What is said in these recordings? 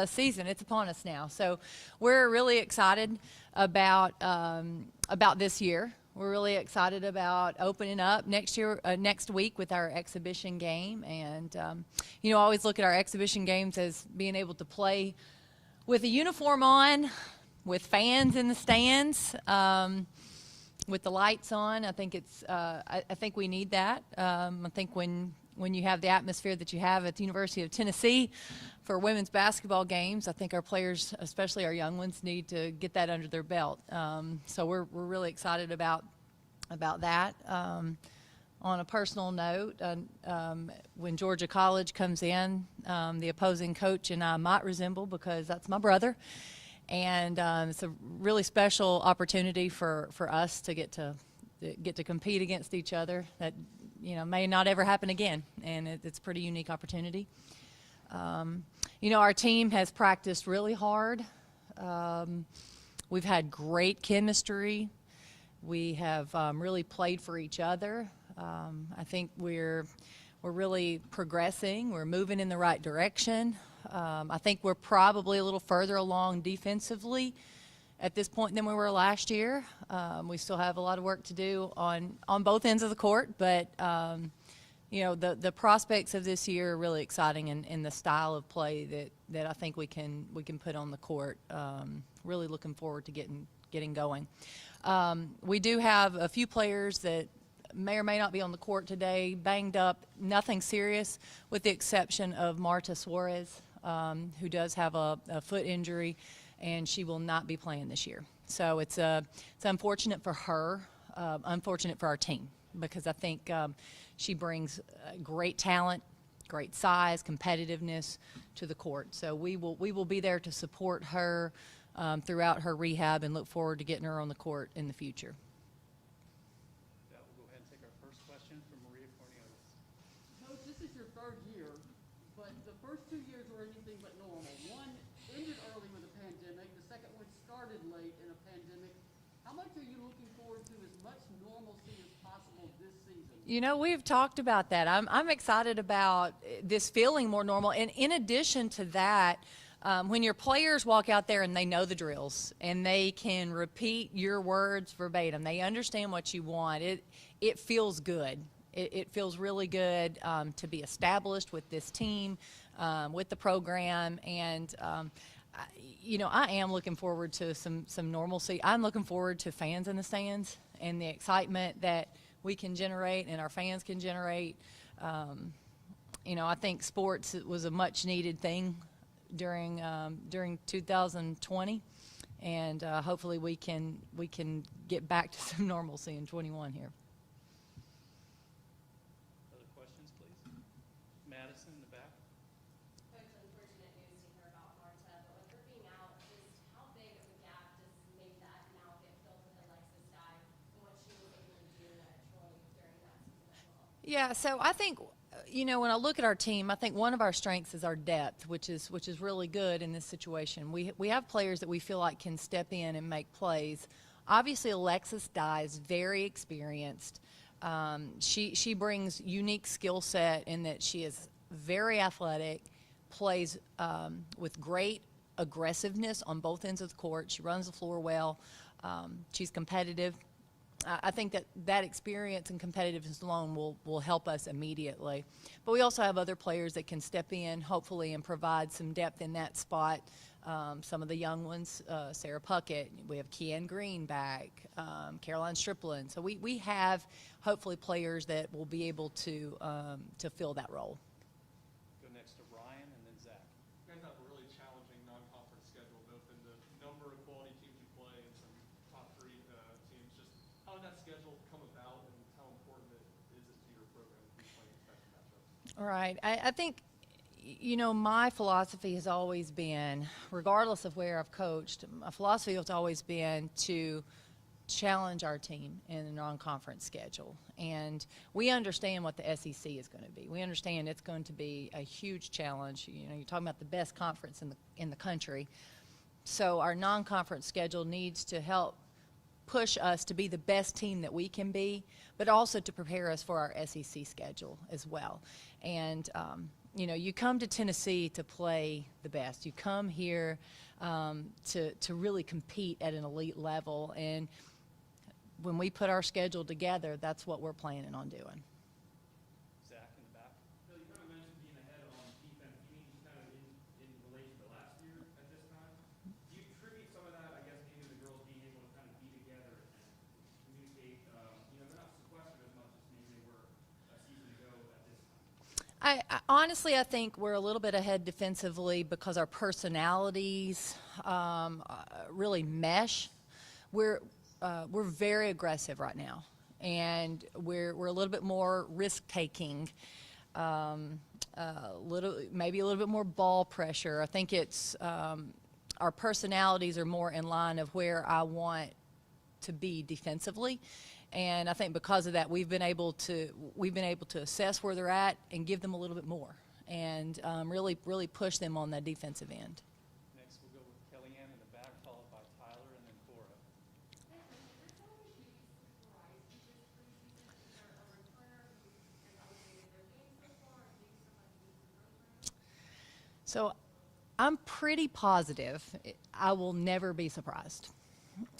Season. It's upon us now. So we're really excited about this year. We're really excited about opening up next week with our exhibition game. And, I always look at our exhibition games as being able to play with a uniform on, with fans in the stands, with the lights on. I think I think we need that. I think when you have the atmosphere that you have at the University of Tennessee for women's basketball games, I think our players, especially our young ones, need to get that under their belt. So we're really excited about that. On a personal note, when Georgia College comes in, the opposing coach and I might resemble because that's my brother. And it's a really special opportunity for us to get to compete against each other. That may not ever happen again, and it's a pretty unique opportunity. Our team has practiced really hard. We've had great chemistry. We have really played for each other. I think we're really progressing. We're moving in the right direction. I think we're probably a little further along defensively at this point than we were last year. We still have a lot of work to do on both ends of the court, but the prospects of this year are really exciting in the style of play that I think we can put on the court. Really looking forward to getting going. We do have a few players that may or may not be on the court today, banged up, nothing serious, with the exception of Marta Suarez, who does have a foot injury, and she will not be playing this year. So it's unfortunate for her, unfortunate for our team, because I think she brings great talent, great size, competitiveness to the court. So we will be there to support her throughout her rehab and look forward to getting her on the court in the future. We'll go ahead and take our first question from Maria Cornelius. Coach, this is your third year, but the first 2 years were anything but normal. One ended early with a pandemic. The second one started late in a pandemic. How much are you looking forward to as much normalcy as possible this season? We've talked about that. I'm excited about this feeling more normal. And in addition to that, when your players walk out there and they know the drills and they can repeat your words verbatim, they understand what you want, it feels good. It feels really good to be established with this team, with the program, and I am looking forward to some normalcy. I'm looking forward to fans in the stands and the excitement that we can generate and our fans can generate. I think sports was a much needed thing during 2020, and hopefully we can get back to some normalcy in 21 here. Other questions, please? Madison in the back. Coach, unfortunate news to hear about Marta, but with her being out, just how big of a gap does maybe that now get filled with Alexis Dye and what she was able to do at Troy during that season as well? Yeah, so I think, when I look at our team, I think one of our strengths is our depth, which is really good in this situation. We have players that we feel like can step in and make plays. Obviously, Alexis Dye is very experienced. She brings unique skill set in that she is very athletic, plays with great aggressiveness on both ends of the court. She runs the floor well. She's competitive. I think that experience and competitiveness alone will help us immediately. But we also have other players that can step in, hopefully, and provide some depth in that spot. Some of the young ones, Sarah Puckett, we have Kian Green back, Caroline Striplin. So we have, hopefully, players that will be able to fill that role. Go next to Ryan and then Zach. You guys have a really challenging non-conference schedule, both in the number of quality teams you play and some top three teams. Just how did that schedule come about, and how important is it to your program to be playing special matchups? All right. I think, my philosophy has always been, regardless of where I've coached, my philosophy has always been to challenge our team in the non-conference schedule. And we understand what the SEC is going to be. We understand it's going to be a huge challenge. You're talking about the best conference in the country. So our non-conference schedule needs to help push us to be the best team that we can be, but also to prepare us for our SEC schedule as well. And you know, you come to Tennessee to play the best. You come here to really compete at an elite level. And when we put our schedule together, that's what we're planning on doing. Zach in the back. Bill, you kind of mentioned being ahead on defense. Do you mean kind of in relation to last year at this time? Do you attribute some of that, I guess, maybe the girls being able to kind of be together and communicate? You know, they're not sequestered as much as maybe they were a season ago at this time. Honestly, I think we're a little bit ahead defensively because our personalities really mesh. We're very aggressive right now, and we're a little bit more risk taking, maybe a little bit more ball pressure. I think it's our personalities are more in line of where I want to be defensively. And I think because of that, we've been able to assess where they're at and give them a little bit more, and really push them on that defensive end. Next, we'll go with Kellyanne in the back, followed by Tyler, and then Cora. So I'm pretty positive I will never be surprised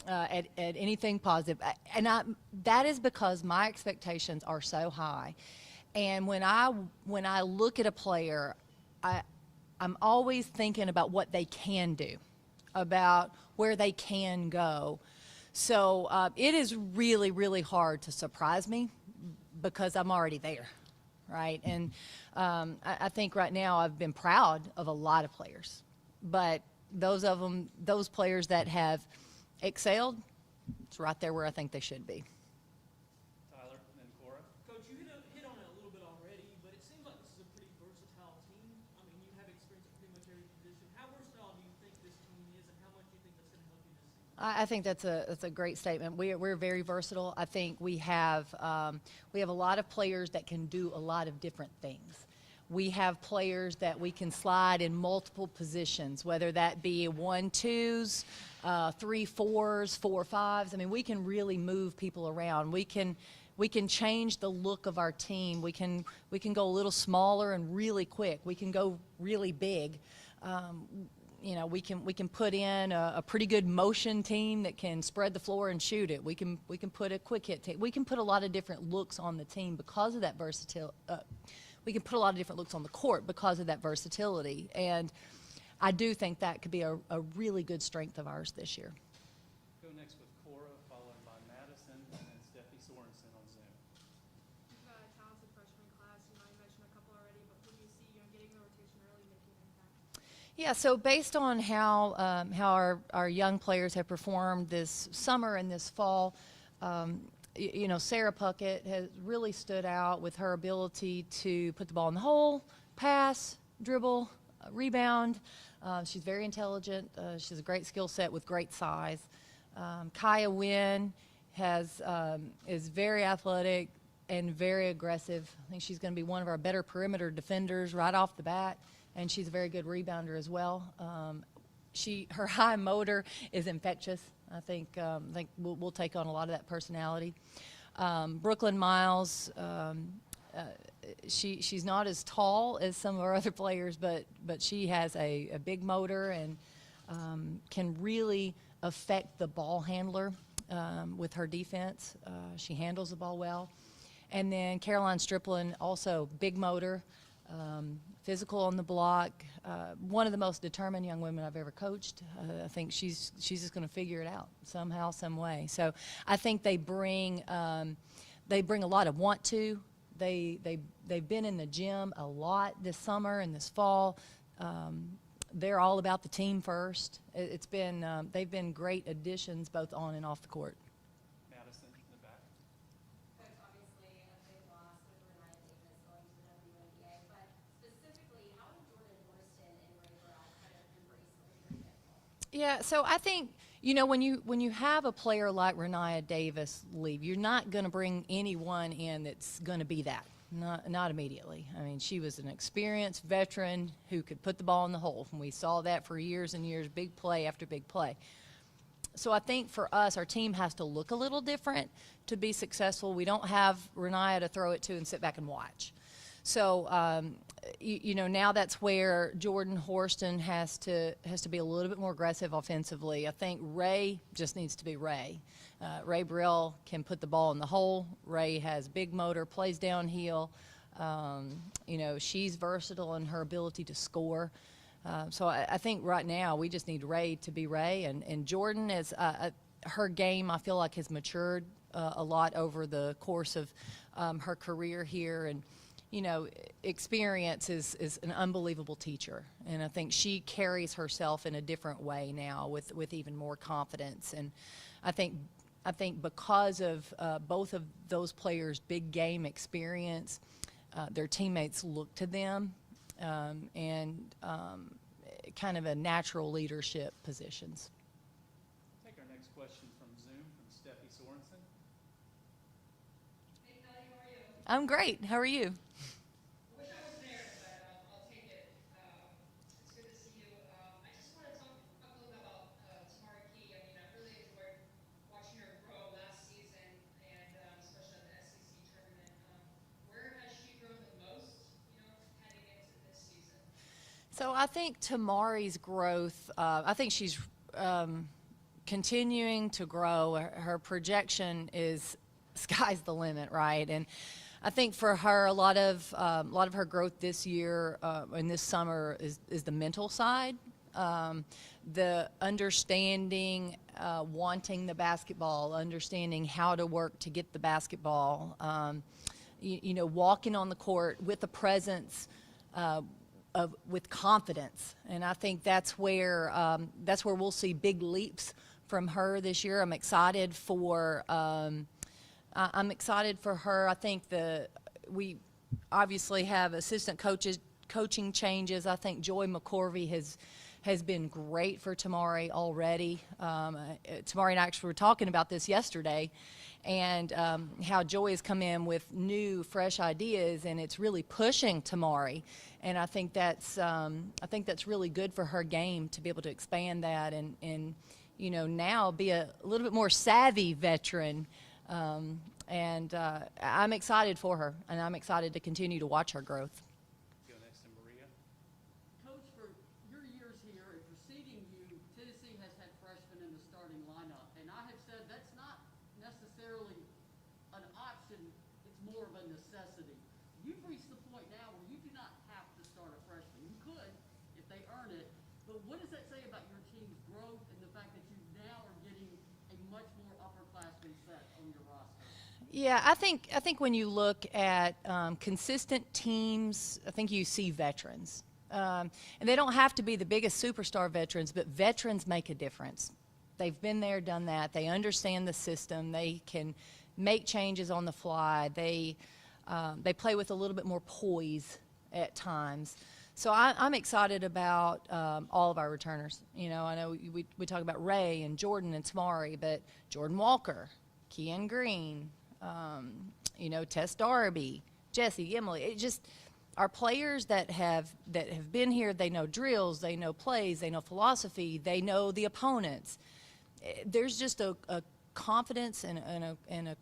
at anything positive. And that is because my expectations are so high. And when I look at a player, I'm always thinking about what they can do, about where they can go. So it is really, really hard to surprise me because I'm already there, right? And I think right now I've been proud of a lot of players, but those players that have excelled, it's right there where I think they should be. Tyler, and then Cora. Coach, you hit on it a little bit already, but it seems like this is a pretty versatile team. I mean, you have experience at pretty much every position. How versatile do you think this team is, and how much do you think that's going to help you this season? I think that's a great statement. We're very versatile. I think we have a lot of players that can do a lot of different things. We have players that we can slide in multiple positions, whether that be 1-2s, 3-4s, 4-5s. I mean, we can really move people around. We can change the look of our team. We can go a little smaller and really quick. We can go really big. You know, we can put in a pretty good motion team that can spread the floor and shoot it. We can put a quick hit team. We can put a lot of different looks on the team because of that versatility. We can put a lot of different looks on the court because of that versatility. And I do think that could be a really good strength of ours this year. Go next with Cora, followed by Madison, and then Steffi Sorensen on Zoom. You've got a talented freshman class. You know, you mentioned a couple already, but who do you see getting the rotation early, making an impact? Yeah, so based on how our young players have performed this summer and this fall, you know, Sarah Puckett has really stood out with her ability to put the ball in the hole, pass, dribble, rebound. She's very intelligent. She has a great skill set with great size. Kaya Wynn is very athletic and very aggressive. I think she's going to be one of our better perimeter defenders right off the bat, and she's a very good rebounder as well. Her high motor is infectious. I think we'll take on a lot of that personality. Brooklyn Miles, she's not as tall as some of our other players, but she has a big motor and can really affect the ball handler with her defense. She handles the ball well. And then Caroline Striplin, also big motor, physical on the block, one of the most determined young women I've ever coached. I think she's just going to figure it out somehow, some way. So I think they bring a lot of want to. They've been in the gym a lot this summer and this fall. They're all about the team first. They've been great additions both on and off the court. Madison in the back. Coach, obviously a big loss with Renaya Davis going to the WNBA, but specifically, how did Jordan Worston and Ray Burrell kind of embrace leadership? Yeah, so I think, you know, when you have a player like Renaya Davis leave, you're not going to bring anyone in that's going to be that. Not immediately. I mean, she was an experienced veteran who could put the ball in the hole, and we saw that for years and years, big play after big play. So I think for us, our team has to look a little different to be successful. We don't have Renaya to throw it to and sit back and watch. So, you know, now that's where Jordan Horston has to be a little bit more aggressive offensively. I think Ray just needs to be Ray. Ray Brill can put the ball in the hole. Ray has big motor, plays downhill. You know, she's versatile in her ability to score. So I think right now we just need Ray to be Ray. And Jordan is her game, I feel like, has matured a lot over the course of her career here. And you know, experience is an unbelievable teacher, and I think she carries herself in a different way now with even more confidence. And I think because of both of those players' big game experience, their teammates look to them and kind of a natural leadership positions. Take our next question from Zoom from Steffi Sorensen. Hey, Kelly, how are you? I'm great. How are you? Wish I was there, but I'll take it. It's good to see you. I just want to talk a little bit about Tamara Key. I mean, I really enjoyed watching her grow last season, and especially at the SEC tournament. Where has she grown the most, you know, heading into this season? So I think Tamari's growth, I think she's continuing to grow. Her projection is sky's the limit, right? And I think for her, a lot of her growth this year and this summer is the mental side, the understanding, wanting the basketball, understanding how to work to get the basketball, you know, walking on the court with a presence. With confidence, and I think that's where we'll see big leaps from her this year. I'm excited for her. I think we obviously have assistant coaching changes. I think Joy McCorvey has been great for Tamari already. Tamari and I actually were talking about this yesterday, and how Joy has come in with new, fresh ideas, and it's really pushing Tamari. And I think that's really good for her game to be able to expand that and you know, now be a little bit more savvy veteran. And I'm excited for her, and I'm excited to continue to watch her growth. Go next to Maria. Coach, for your years here and preceding you, Tennessee has had freshmen in the starting lineup, and I have said that's not necessarily an option, it's more of a necessity. You've reached the point now where you do not have to start a freshman. You could if they earn it, but what does that say about your team's growth and the fact that you now are getting a much more upperclassman set on your roster? Yeah, I think when you look at consistent teams, I think you see veterans. And they don't have to be the biggest superstar veterans, but veterans make a difference. They've been there, done that. They understand the system. They can make changes on the fly. They play with a little bit more poise at times. So I'm excited about all of our returners. You know, I know we talk about Ray and Jordan and Tamari, but Jordan Walker, Kean Green, you know, Tess Darby, Jessie Gimley. It just our players that have been here. They know drills, they know plays, they know philosophy, they know the opponents. There's just a confidence and a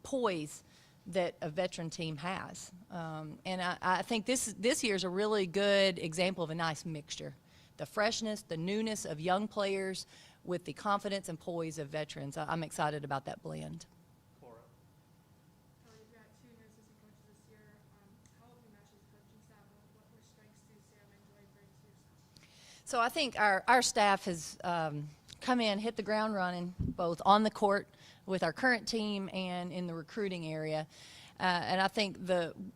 poise that a veteran team has, and I think this year's a really good example of a nice mixture: the freshness, the newness of young players with the confidence and poise of veterans. I'm excited about that blend. Cora. Kelly, you've got two new assistant coaches this year. How have you matched with coaching staff, and what strengths do Sam and Joy bring to your staff? So I think our staff has come in, hit the ground running, both on the court with our current team and in the recruiting area. And I think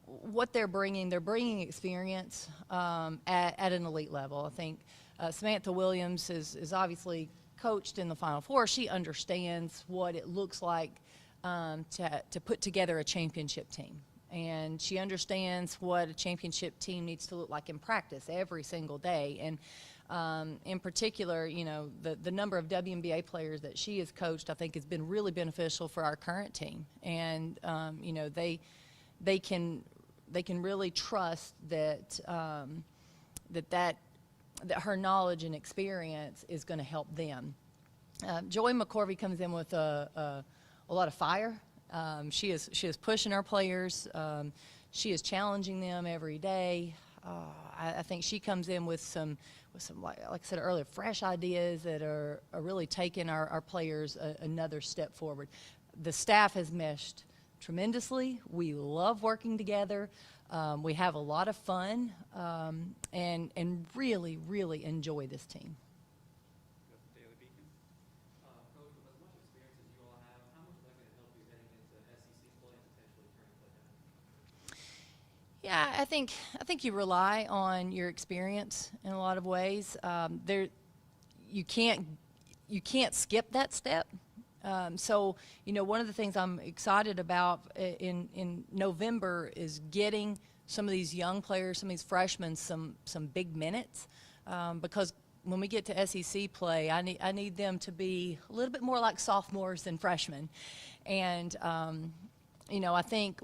what they're bringing experience at an elite level. I think Samantha Williams is obviously coached in the Final Four. She understands what it looks like to put together a championship team. And she understands what a championship team needs to look like in practice every single day. And in particular, you know, the number of WNBA players that she has coached, I think, has been really beneficial for our current team. And you know, they can really trust that that her knowledge and experience is going to help them. Joy McCorvey comes in with a lot of fire. She is pushing our players She is challenging them every day. I think she comes in with some like I said earlier, fresh ideas that are really taking our players another step forward. The staff has meshed tremendously. We love working together. We have a lot of fun and really, really enjoy this team. Go for Daily Beacon. Coach, with as much experience as you all have, how much is that going to help you heading into SEC play and potentially tournament play down? Yeah, I think you rely on your experience in a lot of ways. You can't skip that step. So, one of the things I'm excited about in November is getting some of these young players, some of these freshmen, some big minutes, because when we get to SEC play, I need them to be a little bit more like sophomores than freshmen, and I think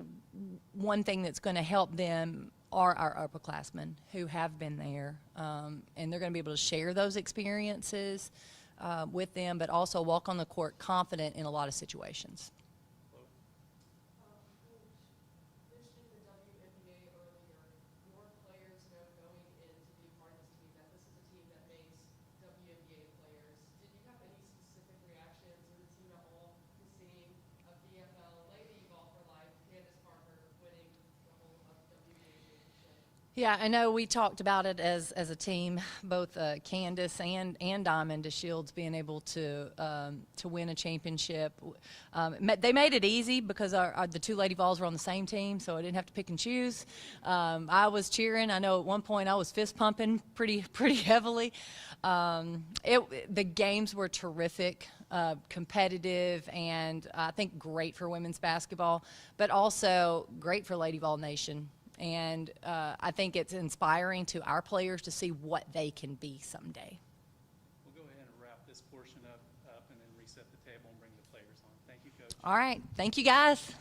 one thing that's going to help them are our upperclassmen who have been there, and they're going to be able to share those experiences with them, but also walk on the court confident in a lot of situations. Chloe. Mentioning the WNBA earlier, your players know going in to be part of this team that this is a team that makes WNBA players. Did you have any specific reactions, or the team at all, to seeing a VFL Lady Vol for Life, Candace Parker, winning the whole WNBA championship? Yeah, I know we talked about it as a team, both Candace and Diamond DeShields being able to win a championship. They made it easy because the two Lady Vols were on the same team, so I didn't have to pick and choose. I was cheering. I know at one point I was fist pumping pretty heavily. The games were terrific, competitive, and I think great for women's basketball, but also great for Lady Vol Nation. And I think it's inspiring to our players to see what they can be someday. We'll go ahead and wrap this portion up and then reset the table and bring the players on. Thank you, Coach. All right. Thank you, guys.